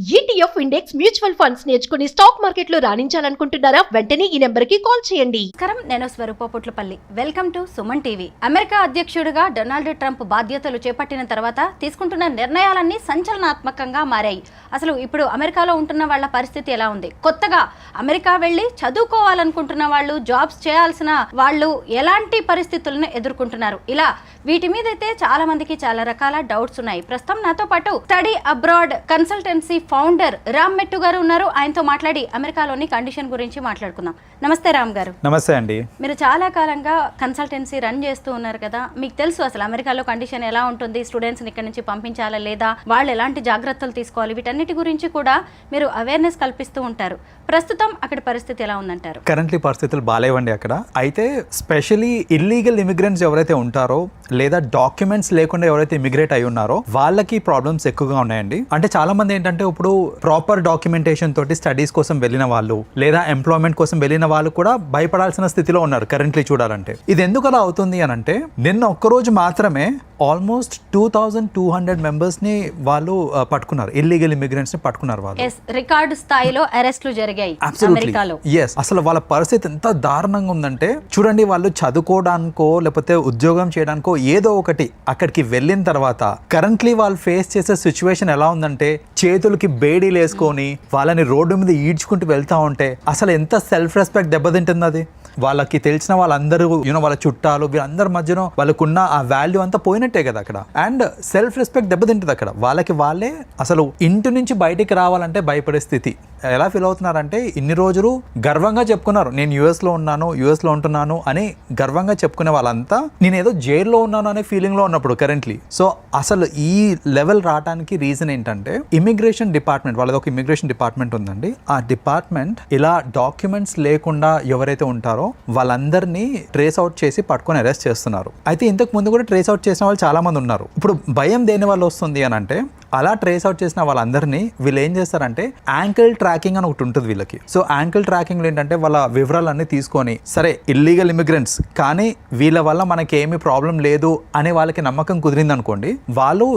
ETF index mutual funds నేర్చుకుని stock market లో రాణించాలనుకుంటున్నారా? వెంటనే ఈ నెంబర్ కి కాల్ చేయండి. నమస్కారం, నేను Swaroopa Putlapalli. Welcome to Suman TV. America అధ్యక్షుడిగా డొనాల్డ్ ట్రంప్ బాధ్యతలు చేపట్టిన తర్వాత తీసుకుంటున్న నిర్ణయాలన్నీ సంచలనాత్మకంగా మారాయి. అసలు ఇప్పుడు అమెరికాలో ఉంటున్న వాళ్ళ పరిస్థితి ఎలా ఉంది? కొత్తగా అమెరికా వెళ్ళి చదువుకోవాలనుకుంటున్న వాళ్ళు, జాబ్స్ చేయాల్సిన వాళ్ళు ఎలాంటి పరిస్థితులను ఎదుర్కొంటున్నారు? ఇలా వీటి మీద అయితే చాలా మందికి చాలా రకాల డౌట్స్ ఉన్నాయి. ప్రస్తుతం నాతో పాటు study abroad consultancy founder Ram మెట్టు గారు ఉన్నారు. ఆయనతో మాట్లాడి అమెరికాలోని కండిషన్ గురించి మాట్లాడుకుందాం. నమస్తే రామ్ గారు. నమస్తే అండి. మీరు చాలా కాలంగా కన్సల్టెన్సీ రన్ చేస్తూ ఉన్నారు కదా, మీకు తెలుసు అసలు అమెరికాలో కండిషన్ ఎలా ఉంటుంది, స్టూడెంట్స్ని ఇక్కడ నుంచి పంపించాలా లేదా, వాళ్ళు ఎలాంటి జాగ్రత్తలు తీసుకోవాలి, వీటన్నిటి గురించి కూడా మీరు అవేర్నెస్ కల్పిస్తూ ఉంటారు. ప్రస్తుతం అక్కడ పరిస్థితి ఎలా ఉందంటారు? కరెంట్లీ పరిస్థితులు బాగాలేవండి అక్కడ. అయితే స్పెషలీ ఇల్లీగల్ ఇమిగ్రెంట్స్ ఎవరైతే ఉంటారో లేదా డాక్యుమెంట్స్ లేకుండా ఎవరైతే ఇమిగ్రేట్ అయి ఉన్నారో వాళ్ళకి ప్రాబ్లమ్స్ ఎక్కువగా ఉన్నాయండి. అంటే చాలా మంది ఏంటంటే ఇప్పుడు ప్రాపర్ డాక్యుమెంటేషన్ తోటి స్టడీస్ కోసం వెళ్ళిన వాళ్ళు లేదా ఎంప్లాయ్మెంట్ కోసం వెళ్ళిన వాళ్ళు కూడా భయపడాల్సిన స్థితిలో ఉన్నారు కరెంట్లీ చూడాలంటే. ఇది ఎందుకు అలా అవుతుంది అని అంటే, నిన్న ఒక్కరోజు మాత్రమే ఆల్మోస్ట్ 2200 మెంబర్స్ ని వాళ్ళు పట్టుకున్నారు, ఇల్లీగల్ ఇమిగ్రెంట్స్ ని పట్టుకున్నారు వాళ్ళు. రికార్డు స్థాయిలో అరెస్టులు జరిగాయి అమెరికాలో. అసలు వాళ్ళ పరిస్థితి ఎంత దారుణంగా ఉందంటే చూడండి, వాళ్ళు చదువుకోవడానికో లేకపోతే ఉద్యోగం చేయడానికో ఏదో ఒకటి అక్కడికి వెళ్ళిన తర్వాత కరెంట్లీ వాళ్ళు ఫేస్ చేసే సిచ్యువేషన్ ఎలా ఉందంటే, చేతులకి బేడీలు వేసుకొని వాళ్ళని రోడ్డు మీద ఈడ్చుకుంటూ వెళ్తా ఉంటే అసలు ఎంత సెల్ఫ్ రెస్పెక్ట్ దెబ్బతింటుంది అది. వాళ్ళకి తెలిసిన వాళ్ళందరూ వాళ్ళ చుట్టాలు వీళ్ళందరి మధ్యన వాళ్ళకున్న ఆ వాల్యూ అంతా పోయినట్టే కదా అక్కడ. అండ్ సెల్ఫ్ రెస్పెక్ట్ దెబ్బతింటుంది అక్కడ. వాళ్ళకి వాళ్ళే అసలు ఇంటి నుంచి బయటికి రావాలంటే భయపడే స్థితి. ఎలా ఫీల్ అవుతున్నారంటే, ఇన్ని రోజులు గర్వంగా చెప్పుకున్నారు నేను యుఎస్లో ఉన్నాను, యుఎస్లో ఉంటున్నాను అని గర్వంగా చెప్పుకునే వాళ్ళంతా నేను ఏదో జైల్లో ఉన్నాను అనే ఫీలింగ్లో ఉన్నప్పుడు కరెంట్లీ. సో అసలు ఈ లెవెల్ రావడానికి రీజన్ ఏంటంటే, ఇమిగ్రేషన్ డిపార్ట్మెంట్, వాళ్ళది ఒక ఇమిగ్రేషన్ డిపార్ట్మెంట్ ఉందండి. ఆ డిపార్ట్మెంట్ ఇలా డాక్యుమెంట్స్ లేకుండా ఎవరైతే ఉంటారో వాళ్ళందరినీ ట్రేస్ అవుట్ చేసి పట్టుకొని అరెస్ట్ చేస్తున్నారు. అయితే ఇంతకు ముందు కూడా ట్రేస్ అవుట్ చేసిన వాళ్ళు చాలా మంది ఉన్నారు. ఇప్పుడు భయం దేని వల్ల వస్తుంది అని అంటే, అలా ట్రేస్ అవుట్ చేసిన వాళ్ళందరినీ వీళ్ళు ఏం చేస్తారంటే యాంకిల్ ట్రాకింగ్ అని ఒకటి ఉంటుంది వీళ్ళకి. సో యాంకిల్ ట్రాకింగ్ ఏంటంటే వాళ్ళ వివరాలన్నీ తీసుకొని, సరే ఇల్లీగల్ ఇమిగ్రెంట్స్ కానీ వీళ్ళ వల్ల మనకి ఏమీ ప్రాబ్లం లేదు అనే వాళ్ళకి నమ్మకం కుదిరింది అనుకోండి, వాళ్ళు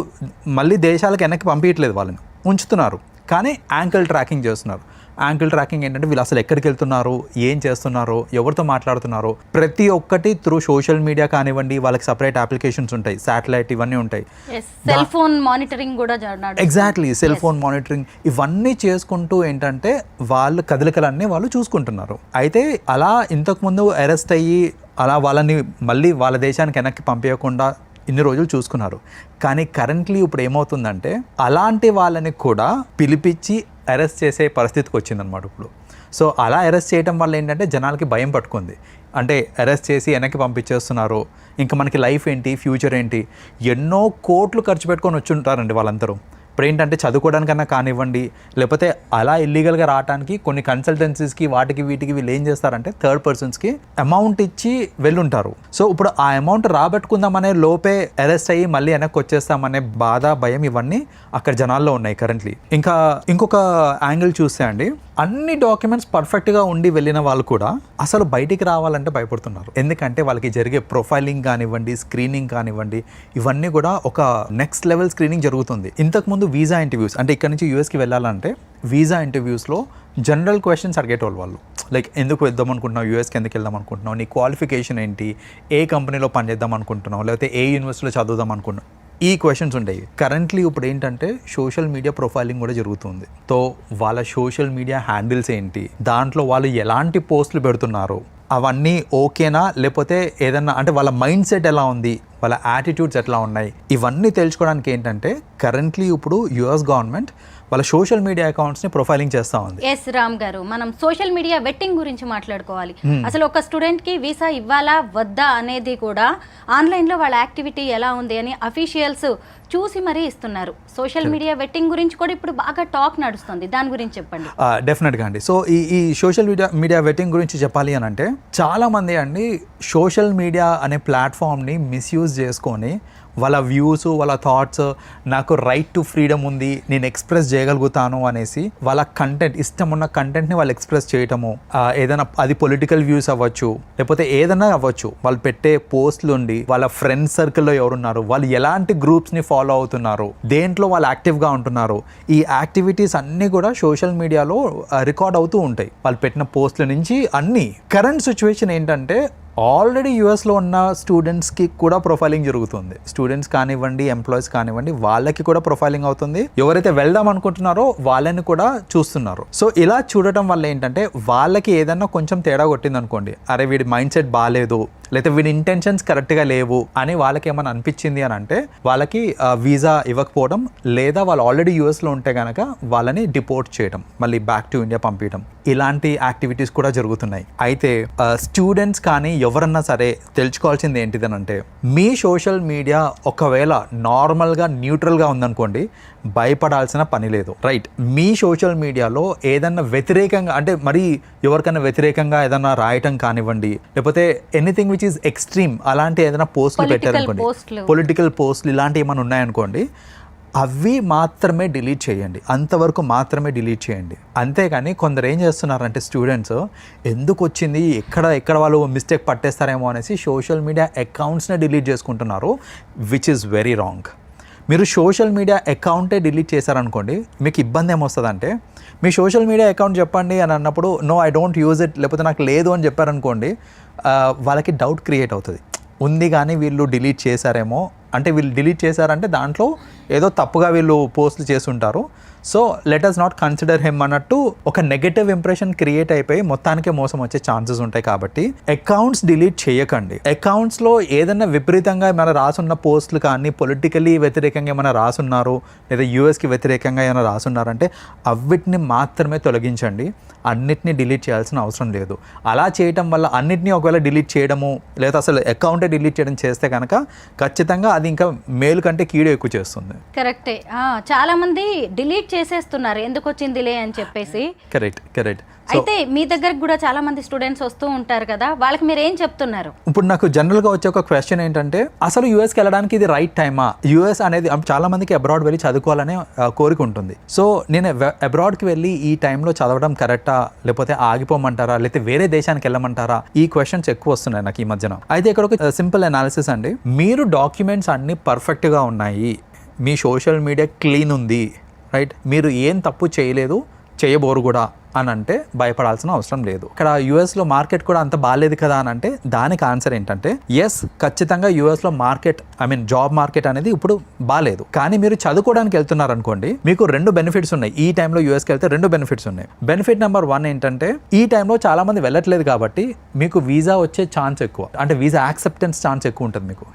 మళ్ళీ దేశాలకు వెనక్కి పంపించట్లేదు, వాళ్ళని ఉంచుతున్నారు కానీ యాంకిల్ ట్రాకింగ్ చేస్తున్నారు. యాంకిల్ ట్రాకింగ్ ఏంటంటే వీళ్ళు అసలు ఎక్కడికి వెళ్తున్నారు, ఏం చేస్తున్నారు, ఎవరితో మాట్లాడుతున్నారు, ప్రతి ఒక్కటి త్రూ సోషల్ మీడియా కానివ్వండి, వాళ్ళకి సపరేట్ అప్లికేషన్స్ ఉంటాయి, శాటిలైట్ ఇవన్నీ ఉంటాయి, సెల్ ఫోన్ మానిటరింగ్ కూడా. ఎగ్జాక్ట్లీ, సెల్ ఫోన్ మానిటరింగ్ ఇవన్నీ చేసుకుంటూ ఏంటంటే వాళ్ళ కదలికలన్నీ వాళ్ళు చూసుకుంటున్నారు. అయితే అలా ఇంతకుముందు అరెస్ట్ అయ్యి అలా వాళ్ళని మళ్ళీ వాళ్ళ దేశానికి వెనక్కి పంపించకుండా ఇన్ని రోజులు చూసుకున్నారు. కానీ కరెంట్లీ ఇప్పుడు ఏమవుతుందంటే, అలాంటి వాళ్ళని కూడా పిలిపించి అరెస్ట్ చేసే పరిస్థితికి వచ్చిందనమాట ఇప్పుడు. సో అలా అరెస్ట్ చేయడం వల్ల ఏంటంటే జనాలకి భయం పట్టుకుంది. అంటే అరెస్ట్ చేసి వెనక్కి పంపించేస్తున్నారు, ఇంకా మనకి లైఫ్ ఏంటి, ఫ్యూచర్ ఏంటి, ఎన్నో కోట్లు ఖర్చు పెట్టుకొని వచ్చి ఉంటారండి వాళ్ళందరూ. ఇప్పుడు ఏంటంటే చదువుకోవడానికన్నా కానివ్వండి, లేకపోతే అలా ఇల్లీగల్గా రావడానికి కొన్ని కన్సల్టెన్సీస్కి వాటికి వీటికి వీళ్ళు ఏం చేస్తారంటే థర్డ్ పర్సన్స్కి అమౌంట్ ఇచ్చి వెళ్ళుంటారు. సో ఇప్పుడు ఆ అమౌంట్ రాబట్టుకుందామనే లోపే అరెస్ట్ అయ్యి మళ్ళీ వెనక్కి వచ్చేస్తామనే బాధ, భయం ఇవన్నీ అక్కడ జనాల్లో ఉన్నాయి కరెంట్లీ. ఇంకా ఇంకొక యాంగిల్ చూస్తే అండి, అన్ని డాక్యుమెంట్స్ పర్ఫెక్ట్గా ఉండి వెళ్ళిన వాళ్ళు కూడా అసలు బయటికి రావాలంటే భయపడుతున్నారు. ఎందుకంటే వాళ్ళకి జరిగే ప్రొఫైలింగ్ కానివ్వండి, స్క్రీనింగ్ కానివ్వండి, ఇవన్నీ కూడా ఒక నెక్స్ట్ లెవెల్ స్క్రీనింగ్ జరుగుతుంది. ఇంతకుముందు వీసా ఇంటర్వ్యూస్, అంటే ఇక్కడ నుంచి యూఎస్కి వెళ్ళాలంటే వీసా ఇంటర్వ్యూస్లో జనరల్ క్వశ్చన్స్ అడిగేటోళ్ళు వాళ్ళు. లైక్ ఎందుకు వెళ్దాం అనుకుంటున్నావు, యూఎస్కి ఎందుకు వెళ్దాం అనుకుంటున్నావు, నీ క్వాలిఫికేషన్ ఏంటి, ఏ కంపెనీలో పనిచేద్దాం అనుకుంటున్నావు, లేకపోతే ఏ యూనివర్సిటీలో చదువుదాం అనుకుంటున్నావు, ఈ క్వశ్చన్స్ ఉంటాయి. కరెంట్లీ ఇప్పుడు ఏంటంటే సోషల్ మీడియా ప్రొఫైలింగ్ కూడా జరుగుతుంది. సో వాళ్ళ సోషల్ మీడియా హ్యాండిల్స్ ఏంటి, దాంట్లో వాళ్ళు ఎలాంటి పోస్టులు పెడుతున్నారు, అవన్నీ ఓకేనా, లేకపోతే ఏదన్నా అంటే వాళ్ళ మైండ్ సెట్ ఎలా ఉంది, వాళ్ళ యాటిట్యూడ్స్ ఎట్లా ఉన్నాయి, ఇవన్నీ తెలుసుకోవడానికి ఏంటంటే కరెంట్లీ ఇప్పుడు యుఎస్ గవర్నమెంట్ వాళ్ళ సోషల్ మీడియా అకౌంట్స్ ని ప్రొఫైలింగ్ చేస్తా ఉంది. ఎస్ రామ్ గారు, మనం సోషల్ మీడియా వెట్టింగ్ గురించి మాట్లాడుకోవాలి. అసలు ఒక స్టూడెంట్ కి వీసా ఇవ్వాలా వద్దా అనేది కూడా ఆన్లైన్ లో వాళ్ళ యాక్టివిటీ ఎలా ఉంది అని అఫీషియల్స్ చూసి మరీ ఇస్తున్నారు. సోషల్ మీడియా వెట్టింగ్ గురించి కూడా ఇప్పుడు బాగా టాక్ నడుస్తుంది, దాని గురించి చెప్పండి. డెఫినెట్గా అండి. సో ఈ సోషల్ మీడియా వెట్టింగ్ గురించి చెప్పాలి అని అంటే, చాలా మంది అండి సోషల్ మీడియా అనే ప్లాట్ఫామ్ని మిస్యూజ్ చేసుకొని వాళ్ళ వ్యూస్, వాళ్ళ థాట్స్, నాకు రైట్ టు ఫ్రీడమ్ ఉంది, నేను ఎక్స్ప్రెస్ చేయగలుగుతాను అనేసి వాళ్ళ కంటెంట్, ఇష్టం ఉన్న కంటెంట్ని వాళ్ళు ఎక్స్ప్రెస్ చేయటము, ఏదైనా అది పొలిటికల్ వ్యూస్ అవ్వచ్చు, లేకపోతే ఏదైనా అవ్వచ్చు, వాళ్ళు పెట్టే పోస్టులు ఉండి వాళ్ళ ఫ్రెండ్స్ సర్కిల్లో ఎవరున్నారు, వాళ్ళు ఎలాంటి గ్రూప్స్ని ఫాలో అవుతున్నారు, దేంట్లో వాళ్ళు యాక్టివ్గా ఉంటున్నారు, ఈ యాక్టివిటీస్ అన్నీ కూడా సోషల్ మీడియాలో రికార్డ్ అవుతూ ఉంటాయి. వాళ్ళు పెట్టిన పోస్టుల నుంచి అన్నీ. కరెంట్ సిచ్యువేషన్ ఏంటంటే ఆల్రెడీ యూఎస్లో ఉన్న స్టూడెంట్స్కి కూడా ప్రొఫైలింగ్ జరుగుతుంది. స్టూడెంట్స్ కానివ్వండి, ఎంప్లాయీస్ కానివ్వండి, వాళ్ళకి కూడా ప్రొఫైలింగ్ అవుతుంది. ఎవరైతే వెళ్దాం అనుకుంటున్నారో వాళ్ళని కూడా చూస్తున్నారు. సో ఇలా చూడటం వల్ల ఏంటంటే వాళ్ళకి ఏదన్నా కొంచెం తేడా కొట్టింది అనుకోండి, అరే వీడి మైండ్ సెట్ బాగాలేదు, లేకపోతే వీడి ఇంటెన్షన్స్ కరెక్ట్గా లేవు అని వాళ్ళకి ఏమైనా అనిపించింది అని అంటే వాళ్ళకి వీసా ఇవ్వకపోవడం, లేదా వాళ్ళు ఆల్రెడీ యూఎస్లో ఉంటే కనుక వాళ్ళని డిపోర్ట్ చేయడం, మళ్ళీ బ్యాక్ టు ఇండియా పంపించడం, ఇలాంటి యాక్టివిటీస్ కూడా జరుగుతున్నాయి. అయితే స్టూడెంట్స్ కానీ ఎవరన్నా సరే తెలుసుకోవాల్సింది ఏంటిదనంటే, మీ సోషల్ మీడియా ఒకవేళ నార్మల్గా న్యూట్రల్గా ఉందనుకోండి, భయపడాల్సిన పని లేదు. రైట్, మీ సోషల్ మీడియాలో ఏదన్నా వ్యతిరేకంగా, అంటే మరి ఎవరికైనా వ్యతిరేకంగా ఏదన్నా రాయటం కానివ్వండి, లేకపోతే ఎనీథింగ్ విచ్ ఈస్ ఎక్స్ట్రీమ్, అలాంటి ఏదైనా పోస్టులు పెట్టారనుకోండి, పొలిటికల్ పోస్టులు ఇలాంటివి ఏమైనా ఉన్నాయనుకోండి, అవి మాత్రమే డిలీట్ చేయండి. అంతవరకు మాత్రమే డిలీట్ చేయండి. అంతేగాని కొందరు ఏం చేస్తున్నారంటే స్టూడెంట్స్ ఎందుకు వచ్చింది, ఎక్కడ వాళ్ళు మిస్టేక్ పట్టేస్తారేమో అనేసి సోషల్ మీడియా అకౌంట్స్ని డిలీట్ చేసుకుంటున్నారు, విచ్ ఈస్ వెరీ రాంగ్. మీరు సోషల్ మీడియా అకౌంటే డిలీట్ చేశారనుకోండి, మీకు ఇబ్బంది ఏమొస్తుందంటే, మీ సోషల్ మీడియా అకౌంట్ చెప్పండి అని అన్నప్పుడు no I don't use it, లేకపోతే నాకు లేదు అని చెప్పారనుకోండి, వాళ్ళకి డౌట్ క్రియేట్ అవుతుంది. ఉంది కానీ వీళ్ళు డిలీట్ చేశారేమో, అంటే వీళ్ళు డిలీట్ చేశారంటే దాంట్లో ఏదో తప్పుగా వీళ్ళు పోస్టులు చేస్తుంటారు. So let us not consider him అన్నట్టు ఒక నెగటివ్ ఇంప్రెషన్ క్రియేట్ అయిపోయి మొత్తానికే మోసం వచ్చే ఛాన్సెస్ ఉంటాయి. కాబట్టి అకౌంట్స్ డిలీట్ చేయకండి. అకౌంట్స్లో ఏదైనా విపరీతంగా ఏమైనా రాసున్న పోస్టులు కానీ, పొలిటికలీ వ్యతిరేకంగా ఏమైనా రాసున్నారు, లేదా యూఎస్కి వ్యతిరేకంగా ఏమైనా రాసున్నారంటే అవిటిని మాత్రమే తొలగించండి. అన్నిటినీ డిలీట్ చేయాల్సిన అవసరం లేదు. అలా చేయటం వల్ల అన్నిటినీ ఒకవేళ డిలీట్ చేయడము, లేదా అసలు అకౌంటే డిలీట్ చేయడం చేస్తే కనుక ఖచ్చితంగా అది ఇంకా మేలు కంటే కీడు ఎక్కువ చేస్తుంది. కరెక్టే. చాలా మంది డిలీట్ చేసేస్తున్నారు ఎందుకు వచ్చిందిలే అని చెప్పేసి. కరెక్ట్. అయితే మీ దగ్గరకు కూడా చాలా మంది స్టూడెంట్స్ వస్తూ ఉంటారు కదా, వాళ్ళకి మీరు ఏం చెప్తున్నారు? ఇప్పుడు నాకు జనరల్గా వచ్చే ఒక క్వశ్చన్ ఏంటంటే, అసలు యూఎస్కి వెళ్ళడానికి ఇది రైట్ టైమా? యూఎస్ అనేది చాలా మందికి అబ్రాడ్ వెళ్ళి చదువుకోవాలనే కోరిక ఉంటుంది. సో నేను అబ్రాడ్కి వెళ్ళి ఈ టైంలో చదవడం కరెక్టా, లేకపోతే ఆగిపోమంటారా, లేకపోతే వేరే దేశానికి వెళ్ళమంటారా, ఈ క్వశ్చన్స్ ఎక్కువ వస్తున్నాయి నాకు ఈ మధ్యన. అయితే ఇక్కడ ఒక సింపుల్ అనాలిసిస్ అండి. మీరు డాక్యుమెంట్స్ అన్నీ పర్ఫెక్ట్గా ఉన్నాయి, మీ సోషల్ మీడియా క్లీన్ ఉంది, రైట్, మీరు ఏం తప్పు చేయలేదు, చేయబోరు కూడా అని అంటే భయపడాల్సిన అవసరం లేదు. ఇక్కడ యూఎస్లో మార్కెట్ కూడా అంత బాగాలేదు కదా అని అంటే దానికి ఆన్సర్ ఏంటంటే, ఎస్, ఖచ్చితంగా యూఎస్లో మార్కెట్, జాబ్ మార్కెట్ అనేది ఇప్పుడు బాగాలేదు. కానీ మీరు చదువుకోవడానికి వెళ్తున్నారు అనుకోండి, మీకు 2 బెనిఫిట్స్ ఉన్నాయి. ఈ టైంలో యూఎస్కి వెళ్తే 2 బెనిఫిట్స్ ఉన్నాయి. బెనిఫిట్ నెంబర్ 1 ఏంటంటే, ఈ టైంలో చాలా మంది వెళ్ళట్లేదు కాబట్టి మీకు వీసా వచ్చే ఛాన్స్ ఎక్కువ, అంటే వీసా యాక్సెప్టెన్స్ ఛాన్స్ ఎక్కువ ఉంటుంది మీకు.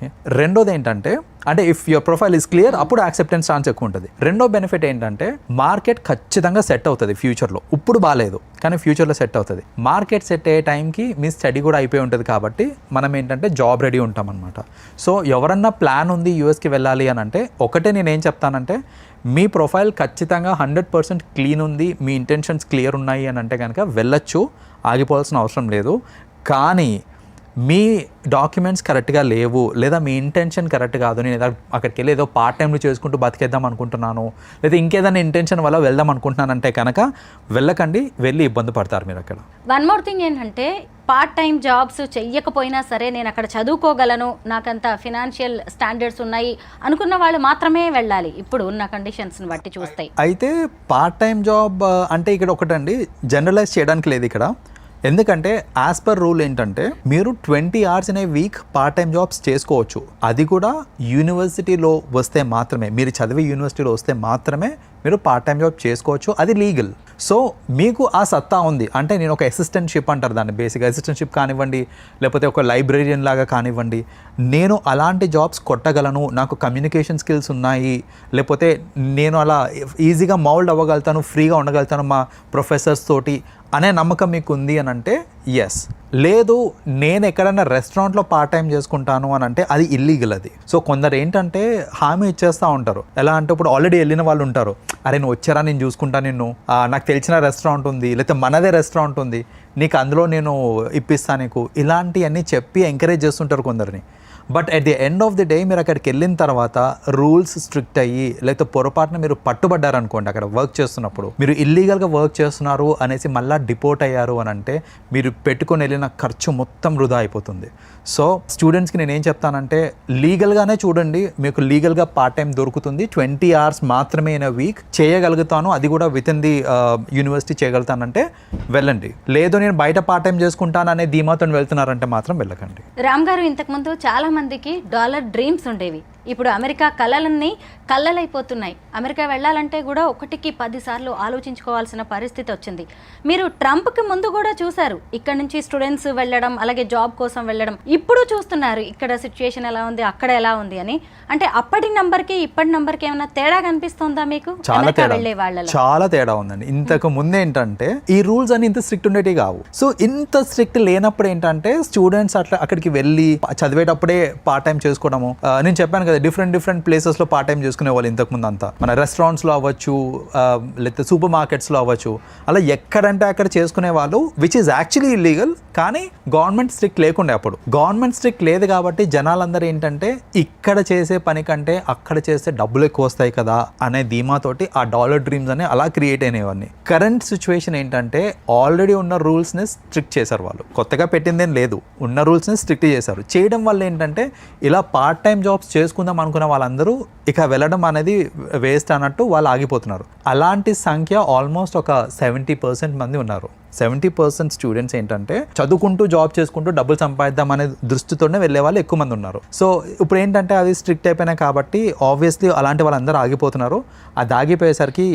రెండోది ఏంటంటే, అంటే if your profile is clear, అప్పుడు యాక్సెప్టెన్స్ ఛాన్స్ ఎక్కువ ఉంటుంది. రెండో బెనిఫిట్ ఏంటంటే, మార్కెట్ ఖచ్చితంగా సెట్ అవుతుంది ఫ్యూచర్లో. ఇప్పుడు బాగాలేదు కానీ ఫ్యూచర్లో సెట్ అవుతుంది. మార్కెట్ సెట్ అయ్యే టైంకి మీ స్టడీ కూడా అయిపోయి ఉంటుంది కాబట్టి మనం ఏంటంటే జాబ్ రెడీ ఉంటాం అనమాట. సో ఎవరన్నా ప్లాన్ ఉంది యూఎస్కి వెళ్ళాలి అని అంటే, ఒకటే నేనేం చెప్తానంటే, మీ ప్రొఫైల్ ఖచ్చితంగా 100% క్లీన్ ఉంది, మీ ఇంటెన్షన్స్ క్లియర్ ఉన్నాయి అని అంటే కనుక వెళ్ళొచ్చు, ఆగిపోవాల్సిన అవసరం లేదు. కానీ మీ డాక్యుమెంట్స్ కరెక్ట్గా లేవు, లేదా మీ ఇంటెన్షన్ కరెక్ట్ కాదు, నేను అక్కడికి వెళ్ళి ఏదో పార్ట్ టైంలో చేసుకుంటూ బతికేద్దాం అనుకుంటున్నాను, లేదా ఇంకేదైనా ఇంటెన్షన్ వల్ల వెళ్దాం అనుకుంటున్నానంటే కనుక వెళ్ళకండి, వెళ్ళి ఇబ్బంది పడతారు మీరు అక్కడ. వన్ మోర్ థింగ్ ఏంటంటే, పార్ట్ టైం జాబ్స్ చెయ్యకపోయినా సరే నేను అక్కడ చదువుకోగలను, నాకంత ఫినాన్షియల్ స్టాండర్డ్స్ ఉన్నాయి అనుకున్న వాళ్ళు మాత్రమే వెళ్ళాలి ఇప్పుడు ఉన్న కండిషన్స్ని బట్టి చూస్తే. అయితే పార్ట్ టైం జాబ్ అంటే ఇక్కడ ఒకటండి, జనరలైజ్ చేయడానికి లేదు ఇక్కడ. ఎందుకంటే యాజ్ పర్ రూల్ ఏంటంటే, మీరు 20 hours in a week part time jobs చేసుకోవచ్చు. అది కూడా యూనివర్సిటీలో వస్తే మాత్రమే, మీరు చదివే యూనివర్సిటీలో వస్తే మాత్రమే మీరు పార్ట్ టైం జాబ్ చేసుకోవచ్చు. అది లీగల్. సో మీకు ఆ సత్తా ఉంది అంటే, నేను ఒక అసిస్టెంట్షిప్ అంటారు దాన్ని, బేసిక్గా అసిస్టెంట్షిప్ కానివ్వండి, లేకపోతే ఒక లైబ్రేరియన్ లాగా కానివ్వండి, నేను అలాంటి జాబ్స్ కొట్టగలను, నాకు కమ్యూనికేషన్ స్కిల్స్ ఉన్నాయి, లేకపోతే నేను అలా ఈజీగా మౌల్డ్ అవ్వగలుగుతాను, ఫ్రీగా ఉండగలుగుతాను మా ప్రొఫెసర్స్ తోటి అనే నమ్మకం మీకు ఉంది అని అంటే ఎస్. లేదు, నేను ఎక్కడైనా రెస్టారెంట్లో పార్ట్ టైం చేసుకుంటాను అని అంటే అది ఇల్లీగల్. అది. సో కొందరు ఏంటంటే హామీ ఇచ్చేస్తూ ఉంటారు. ఎలా అంటే, ఇప్పుడు ఆల్రెడీ వెళ్ళిన వాళ్ళు ఉంటారు, అరే నువ్వు వచ్చారా, నేను చూసుకుంటాను, నిన్ను, నాకు తెలిసిన రెస్టారెంట్ ఉంది, లేకపోతే మనదే రెస్టారెంట్ ఉంది, నీకు అందులో నేను ఇప్పిస్తాను నీకు, ఇలాంటివన్నీ చెప్పి ఎంకరేజ్ చేస్తుంటారు కొందరిని. But at the end of the day మీరు అక్కడికి వెళ్ళిన తర్వాత రూల్స్ స్ట్రిక్ట్ అయ్యి లేకపోతే పొరపాటున మీరు పట్టుబడ్డారనుకోండి అక్కడ వర్క్ చేస్తున్నప్పుడు, మీరు ఇల్లీగల్గా వర్క్ చేస్తున్నారు అనేసి మళ్ళీ డిపోర్ట్ అయ్యారు అని అంటే మీరు పెట్టుకొని వెళ్ళిన ఖర్చు మొత్తం వృధా అయిపోతుంది. సో స్టూడెంట్స్కి నేను ఏం చెప్తానంటే లీగల్గానే చూడండి, మీకు లీగల్గా పార్ట్ టైం దొరుకుతుంది, 20 hours మాత్రమే ఇన్ అ వీక్ చేయగలుగుతాను, అది కూడా విత్ ఇన్ ది యూనివర్సిటీ చేయగలుగుతానంటే వెళ్ళండి. లేదు నేను బయట పార్ట్ టైం చేసుకుంటాను అనే ధీమాతో వెళ్తున్నారంటే మాత్రం వెళ్ళకండి. రామ్ గారు, ఇంతకుముందు చాలా మందికి డాలర్ డ్రీమ్స్ ఉండేవి. ఇప్పుడు అమెరికా కళలన్నీ కళ్ళలైపోతున్నాయి. అమెరికా వెళ్ళాలంటే కూడా 1కి 10 సార్లు ఆలోచించుకోవాల్సిన పరిస్థితి వచ్చింది. మీరు ట్రంప్కి ముందు కూడా చూశారు ఇక్కడ నుంచి స్టూడెంట్స్ వెళ్ళడం, అలాగే జాబ్ కోసం వెళ్ళడం. ఇప్పుడు చూస్తున్నారు ఇక్కడ సిచ్యుయేషన్ ఎలా ఉంది, అక్కడ ఎలా ఉంది అని. అంటే అప్పటి నంబర్కి ఇప్పటి నంబర్కి ఏమైనా తేడా కనిపిస్తుందా మీకు? చాలా తేడా ఉందండి. ఇంతకు ముందు ఏంటంటే ఈ రూల్స్ అని ఇంత స్ట్రిక్ట్ ఉండేవి కావు. సో ఇంత స్ట్రిక్ట్ లేనప్పుడు ఏంటంటే స్టూడెంట్స్ అట్లా అక్కడికి వెళ్ళి చదివేటప్పుడే పార్ట్ టైం చేసుకోవడము. నేను చెప్పాను కదా, డిఫరెంట్ ప్లేసెస్లో పార్ట్ టైం చేసుకునే వాళ్ళు ఇంతకుముందు అంతా. మన రెస్టారెంట్స్లో అవ్వచ్చు, లేకపోతే సూపర్ మార్కెట్స్లో అవ్వచ్చు, అలా ఎక్కడంటే అక్కడ చేసుకునే వాళ్ళు, విచ్ ఈజ్ యాక్చువల్లీ ఇల్లీగల్. కానీ గవర్నమెంట్ స్ట్రిక్ట్ లేకుండే అప్పుడు. గవర్నమెంట్ స్ట్రిక్ట్ లేదు కాబట్టి జనాలందరూ ఏంటంటే ఇక్కడ చేసే పని కంటే అక్కడ చేస్తే డబ్బులు ఎక్కువ వస్తాయి కదా అనే ధీమాతోటి ఆ డాలర్ డ్రీమ్స్ అని అలా క్రియేట్ అయినవన్నీ. కరెంట్ సిచ్యువేషన్ ఏంటంటే ఆల్రెడీ ఉన్న రూల్స్ని స్ట్రిక్ట్ చేశారు వాళ్ళు, కొత్తగా పెట్టిందేం లేదు, ఉన్న రూల్స్ని స్ట్రిక్ట్ చేశారు. చేయడం వల్ల ఏంటంటే ఇలా పార్ట్ టైం జాబ్స్ చేసుకుందాం అనుకున్న వాళ్ళందరూ ఇక వెళ్ళడం అనేది వేస్ట్ అన్నట్టు వాళ్ళు ఆగిపోతున్నారు. అలాంటి సంఖ్య ఆల్మోస్ట్ ఒక 70% మంది ఉన్నారు. 70% స్టూడెంట్స్ ఏంటంటే చదువుకుంటూ జాబ్ చేసుకుంటూ డబ్బులు సంపాదిద్దాం అనే దృష్టితోనే వెళ్ళే వాళ్ళు ఎక్కువ మంది ఉన్నారు. సో ఇప్పుడు ఏంటంటే అది స్ట్రిక్ట్ అయిపోయినాయి కాబట్టి ఆబ్వియస్లీ అలాంటి వాళ్ళందరూ ఆగిపోతున్నారు. అది ఆగిపోయేసరికి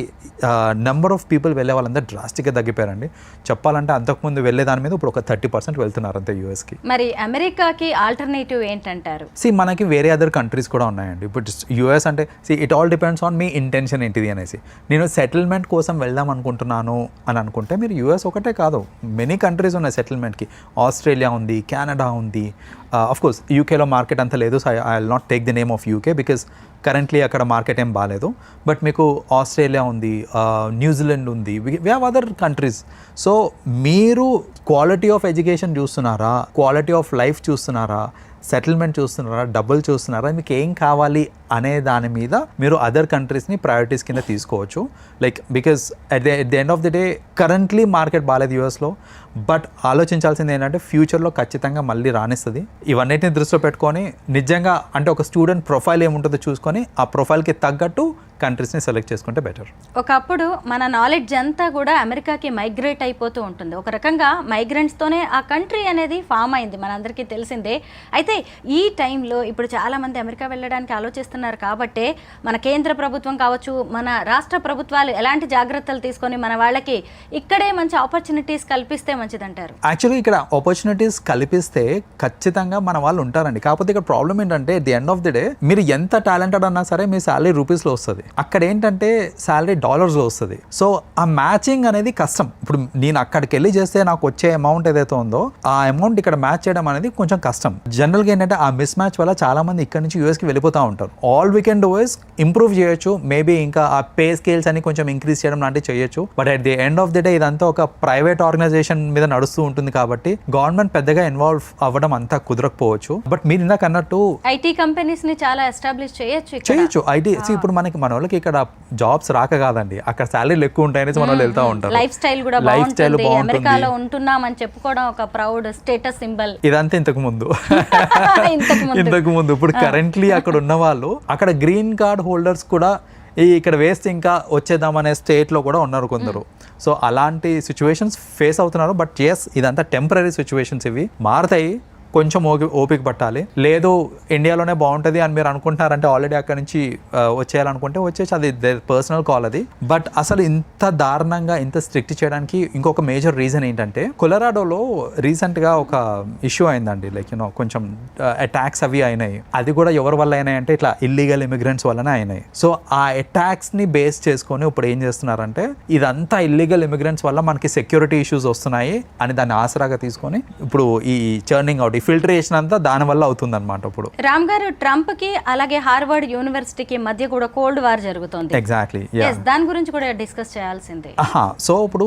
నెంబర్ ఆఫ్ పీపుల్ వెళ్ళే వాళ్ళందరూ డ్రాస్టిక్గా తగ్గిపోయారండి. చెప్పాలంటే అంతకుముందు వెళ్ళే దాని మీద ఇప్పుడు ఒక 30% వెళ్తున్నారు అంతే యూఎస్కి. మరి అమెరికాకి ఆల్టర్నేటివ్ ఏంటంటారు? మనకి వేరే అదర్ కంట్రీస్ కూడా ఉన్నాయండి. ఇప్పుడు యూఎస్ అంటే it all depends on me intention ఏంటిది అనేసి. నేను సెటిల్మెంట్ కోసం వెళ్దాం అనుకుంటున్నాను అని అనుకుంటే మీరు యూఎస్ ఒకటే కాదు, మెనీ కంట్రీస్ ఉన్నాయి సెటిల్మెంట్కి. ఆస్ట్రేలియా ఉంది, కెనడా ఉంది, అఫ్ కోర్స్ యూకేలో మార్కెట్ అంత లేదు. So I will not take the name of UK because currently అక్కడ మార్కెట్ ఏం బాగాలేదు. బట్ మీకు ఆస్ట్రేలియా ఉంది, న్యూజిలాండ్ ఉంది, we have other countries. So మీరు క్వాలిటీ ఆఫ్ ఎడ్యుకేషన్ చూస్తున్నారా, క్వాలిటీ ఆఫ్ లైఫ్ చూస్తున్నారా, సెటిల్మెంట్ చూస్తున్నారా, డబ్బులు చూస్తున్నారా, మీకు ఏం కావాలి అనే దాని మీద మీరు అదర్ కంట్రీస్ని ప్రయారిటీస్ కింద తీసుకోవచ్చు. Like because at the end of the day currently market బాగాలేదు యూఎస్లో. బట్ ఆలోచించాల్సింది ఏంటంటే ఫ్యూచర్లో ఖచ్చితంగా మళ్ళీ రాణిస్తుంది. ఇవన్నిటిని దృష్టిలో పెట్టుకొని నిజంగా అంటే ఒక స్టూడెంట్ ప్రొఫైల్ ఏముంటుందో చూసుకొని ఆ ప్రొఫైల్కి తగ్గట్టు కంట్రీస్ని సెలెక్ట్ చేసుకుంటే బెటర్. ఒకప్పుడు మన నాలెడ్జ్ అంతా కూడా అమెరికాకి మైగ్రేట్ అయిపోతూ ఉంటుంది. ఒక రకంగా మైగ్రెంట్స్తోనే ఆ కంట్రీ అనేది ఫామ్ అయింది, మనందరికీ తెలిసిందే. అయితే ఈ టైంలో ఇప్పుడు చాలామంది అమెరికా వెళ్ళడానికి ఆలోచిస్తున్నారు కాబట్టే మన కేంద్ర ప్రభుత్వం కావచ్చు, మన రాష్ట్ర ప్రభుత్వాలు ఎలాంటి జాగ్రత్తలు తీసుకొని మన వాళ్ళకి ఇక్కడే మంచి ఆపర్చునిటీస్ కల్పిస్తే మంచిదంటారు? యాక్చువల్లీ ఇక్కడ ఆపర్చునిటీస్ కల్పిస్తే ఖచ్చితంగా మన వాళ్ళు ఉంటారండి. కాకపోతే ఇక్కడ ప్రాబ్లం ఏంటంటే the end of the day మీరు ఎంత టాలెంటెడ్ అన్నా సరే మీ శాలరీ రూపీస్లో వస్తుంది, అక్కడ ఏంటంటే శాలరీ డాలర్స్లో వస్తుంది. సో ఆ మ్యాచింగ్ అనేది కష్టం. ఇప్పుడు నేను అక్కడికి వెళ్ళి చేస్తే నాకు వచ్చే అమౌంట్ ఏదైతే ఉందో ఆ అమౌంట్ ఇక్కడ మ్యాచ్ చేయడం అనేది కొంచెం కష్టం. జనరల్గా ఏంటంటే ఆ మిస్ మ్యాచ్ వల్ల చాలా మంది ఇక్కడ నుంచి యూఎస్కి వెళ్ళిపోతూ ఉంటారు. All we can do is improve చేయొచ్చు, మేబీ ఇంకా ఆ పే స్కేల్స్ అని కొంచెం ఇంక్రీజ్ చేయడం లాంటివి చేయొచ్చు. But at the end of the day ఇదంతా ఒక ప్రైవేట్ ఆర్గనైజేషన్ మీద నడుస్తూ ఉంటుంది కాబట్టి గవర్నమెంట్ పెద్దగా ఇన్వాల్వ్ అవ్వడం అంతా కుదరకపోవచ్చు. బట్ మీరు ఇందాక అన్నట్టు ఐటీ కంపెనీస్ ని చాలా ఎస్టాబ్లిష్ చేయొచ్చు. ఐటీ ఇప్పుడు మనకి మన వాళ్ళకి ఇక్కడ జాబ్స్ రాక కాదండి, అక్కడ శాలరీలు ఎక్కువ ఉంటాయని మన వాళ్ళు వెళ్తూ ఉంటారు. లైఫ్ స్టైల్ కూడా బాగుంటుంది, అమెరికాలో ఉంటున్నాం అని చెప్పుకోవడం ఒక ప్రౌడ్ స్టేటస్ సింబల్. ఇదంతా ఇంతకు ముందు. ఇప్పుడు కరెంట్లీ అక్కడ ఉన్న వాళ్ళు అక్కడ గ్రీన్ కార్డ్ హోల్డర్స్ కూడా ఇక్కడ వేస్తే ఇంకా వచ్చేద్దామనే స్టేట్లో కూడా ఉన్నారు కొందరు. సో అలాంటి సిచ్యువేషన్స్ ఫేస్ అవుతున్నారు. బట్ ఎస్, ఇదంతా టెంపరీ సిచ్యువేషన్స్, ఇవి మారుతాయి, కొంచెం ఓపిక పట్టాలి. లేదు ఇండియాలోనే బాగుంటుంది అని మీరు అనుకుంటున్నారంటే ఆల్రెడీ అక్కడ నుంచి వచ్చేయాలనుకుంటే వచ్చేసి అది పర్సనల్ కాల్ అది. బట్ అసలు ఇంత దారుణంగా ఇంత స్ట్రిక్ట్ చేయడానికి ఇంకొక మేజర్ రీజన్ ఏంటంటే కొలరాడోలో రీసెంట్గా ఒక ఇష్యూ అయిందండి. లైక్ కొంచెం అటాక్స్ అవి అయినాయి. అది కూడా ఎవరి వల్ల అయినాయి అంటే ఇట్లా ఇల్లీగల్ ఇమిగ్రెంట్స్ వల్లనే అయినాయి. సో ఆ అటాక్స్ని బేస్ చేసుకొని ఇప్పుడు ఏం చేస్తున్నారంటే ఇదంతా ఇల్లీగల్ ఇమిగ్రెంట్స్ వల్ల మనకి సెక్యూరిటీ ఇష్యూస్ వస్తున్నాయి అని దాన్ని ఆసరాగా తీసుకొని ఇప్పుడు ఈ చర్నింగ్ అవుట్ ఎగ్జాక్ట్లీ ఫిల్టరేషన్ అంతా దానివల్ల అవుతుంది అనమాట ఇప్పుడు. రామ్ గారు, ట్రంప్ కి అలాగే హార్వర్డ్ యూనివర్సిటీకి మధ్య కూడా కోల్డ్ వార్ జరుగుతోంది. ఎగ్జాక్ట్లీ దాని గురించి కూడా డిస్కస్ చేయాల్సిందే. సో ఇప్పుడు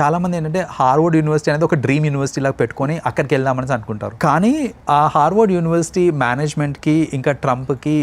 చాలా మంది ఏంటంటే హార్వర్డ్ యూనివర్సిటీ అనేది ఒక డ్రీమ్ యూనివర్సిటీ లాగా పెట్టుకొని అక్కడికి వెళ్దామని అనుకుంటారు. కానీ ఆ హార్వర్డ్ యూనివర్సిటీ మేనేజ్మెంట్ కి ఇంకా ట్రంప్ కి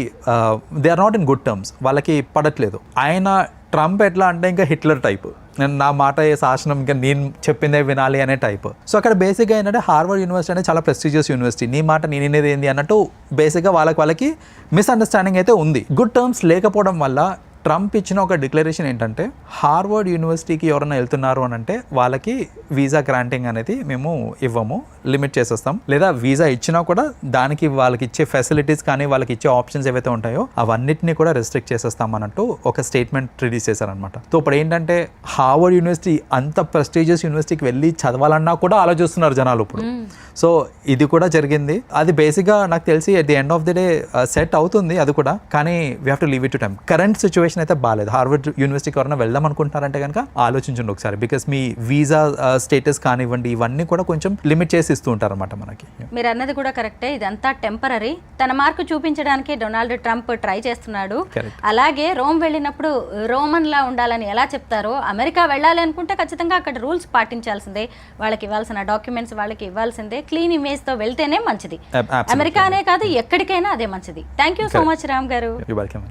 they are not in good terms. వాళ్ళకి పడట్లేదు. ఆయన ట్రంప్ ఎట్లా అంటే ఇంకా హిట్లర్ టైప్, నేను నా మాట ఏ శాసనం ఇంకా నేను చెప్పిందే వినాలి అనే టైప్. సో అక్కడ బేసిక్గా ఏంటంటే హార్వర్డ్ యూనివర్సిటీ అనేది చాలా ప్రెస్టీజియస్ యూనివర్సిటీ, నీ మాట నేనేది ఏంది అన్నట్టు బేసిక్గా వాళ్ళకి మిస్అండర్స్టాండింగ్ అయితే ఉంది. గుడ్ టర్మ్స్ లేకపోవడం వల్ల ట్రంప్ ఇచ్చిన ఒక డిక్లరేషన్ ఏంటంటే హార్వర్డ్ యూనివర్సిటీకి ఎవరైనా వెళ్తున్నారు అని అంటే వాళ్ళకి వీసా గ్రాంటింగ్ అనేది మేము ఇవ్వము, లిమిట్ చేసేస్తాం. లేదా వీసా ఇచ్చినా కూడా దానికి వాళ్ళకి ఇచ్చే ఫెసిలిటీస్ కానీ వాళ్ళకి ఇచ్చే ఆప్షన్స్ ఏవైతే ఉంటాయో అవన్నిటిని కూడా రెస్ట్రిక్ట్ చేసేస్తాం అన్నట్టు ఒక స్టేట్మెంట్ రిలీజ్ చేశారనమాట. సో ఇప్పుడు ఏంటంటే హార్వర్డ్ యూనివర్సిటీ అంత ప్రెస్టీజియస్ యూనివర్సిటీకి వెళ్ళి చదవాలన్నా కూడా ఆలోచిస్తున్నారు జనాలు ఇప్పుడు. సో ఇది కూడా జరిగింది. అది బేసిక్గా నాకు తెలిసి at the end of the day set అవుతుంది అది కూడా. కానీ we have to leave it to time. Current situation అయితే బాగాలేదు. హార్వర్డ్ యూనివర్సిటీకి ఎవరైనా వెళ్దాం అనుకుంటున్నారంటే కనుక ఆలోచించండి ఒకసారి. బికాస్ మీ వీసా స్టేటస్ కానివ్వండి ఇవన్నీ కూడా కొంచెం లిమిట్ చేసి ఇస్తూ ఉంటారు అనమాట మనకి. మీరు అన్నది కూడా కరెక్టే. ఇదంతా టెంపరరీ. తన మార్కు చూపించడానికి డొనాల్డ్ ట్రంప్ ట్రై చేస్తున్నాడు. అలాగే రోమ్ వెళ్ళినప్పుడు రోమన్ లా ఉండాలని ఎలా చెప్తారో, అమెరికా వెళ్ళాలి అనుకుంటే ఖచ్చితంగా అక్కడ రూల్స్ పాటించాల్సిందే. వాళ్ళకి ఇవ్వాల్సిన డాక్యుమెంట్స్ వాళ్ళకి ఇవ్వాల్సిందే. క్లీన్ ఇమేజ్ తో వెళ్తేనే మంచిది. అమెరికానే కాదు ఎక్కడికైనా అదే మంచిది. Thank you so much Ram గారు. You're welcome.